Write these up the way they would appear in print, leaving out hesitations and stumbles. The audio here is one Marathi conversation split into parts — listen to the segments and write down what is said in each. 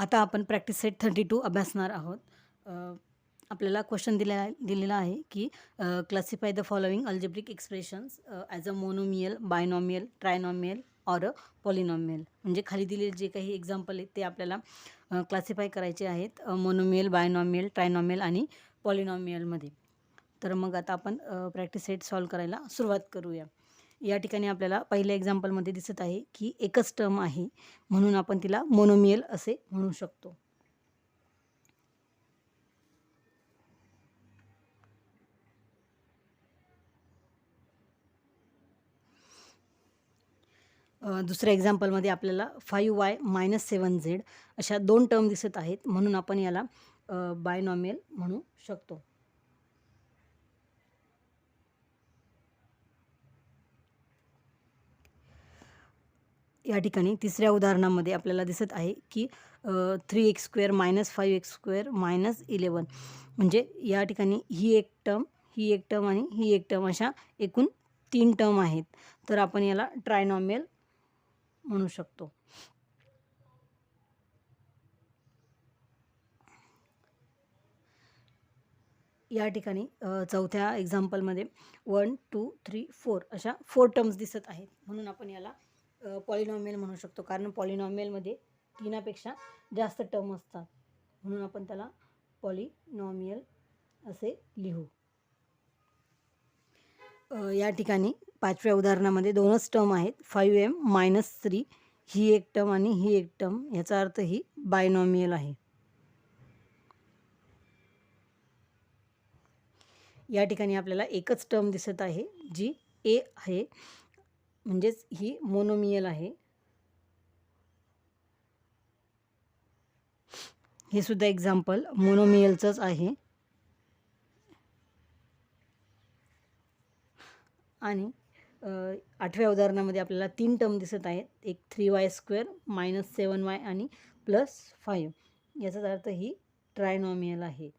आता आपण प्रॅक्टिस सेट 32 अभ्यासणार आहोत. आपल्याला क्वेश्चन दिलेला आहे की classify the following algebraic expressions as a monomial, binomial, trinomial or a polynomial. म्हणजे खाली दिलेले जे काही एक्झाम्पल आहेत ते आपल्याला क्लासिफाय करायचे आहेत मोनोमियल, बायनॉमियल, ट्रायनॉमियल आणि पॉलिनॉमियलमध्ये. तर मग आता आपण प्रॅक्टिस सेट सॉल्व करायला सुरुवात करूया. या ठिकाणी आपल्याला पहिल्या एक्झाम्पलमध्ये दिसत आहे की एकच टर्म आहे, म्हणून आपण तिला मोनोमियल असे म्हणू शकतो. दुसऱ्या एक्झाम्पलमध्ये आपल्याला 5y - 7z अशा 2 टर्म दिसत आहेत, म्हणून आपण याला बायनॉमियल म्हणू शकतो. या ठिकाणी तिसऱ्या उदाहरणामध्ये आपल्याला दिसत आहे की 3x² - 5x² - 11. म्हणजे या ठिकाणी ही एक टर्म, ही एक टर्म आणि ही एक टर्म अशा एकूण 3 टर्म आहेत. तर आपण याला ट्रायनॉमियल म्हणू शकतो. या ठिकाणी चौथ्या एक्झाम्पलमध्ये 1, 2, 3, 4 अशा 4 टर्म्स दिसत आहेत, म्हणून आपण याला पॉलिनॉमियल म्हणू शकतो. कारण पॉलिनॉमियलमध्ये 3पेक्षा जास्त टर्म असतात, म्हणून आपण त्याला पॉलिनॉमियल असे लिहू. या ठिकाणी पाचव्या उदाहरणामध्ये 2च टर्म आहेत. 5m - 3 ही एक टर्म आणि ही एक टर्म, याचा अर्थ ही बायनॉमियल आहे. या ठिकाणी आपल्याला एकच टर्म दिसत आहे जी ए आहे, म्हणजेच ही मोनोमियल आहे. हे सुद्धा एक्झाम्पल मोनोमियलचंच आहे. आणि 8व्या उदाहरणामध्ये आपल्याला 3 टर्म दिसत आहेत. एक 3y² - 7y आणि +5. याचाच अर्थ ही ट्रायनॉमियल आहे.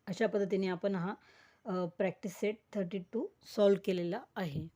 अशा पद्धतीने आपण हा प्रॅक्टिस सेट 32 सॉल्व केलेला आहे.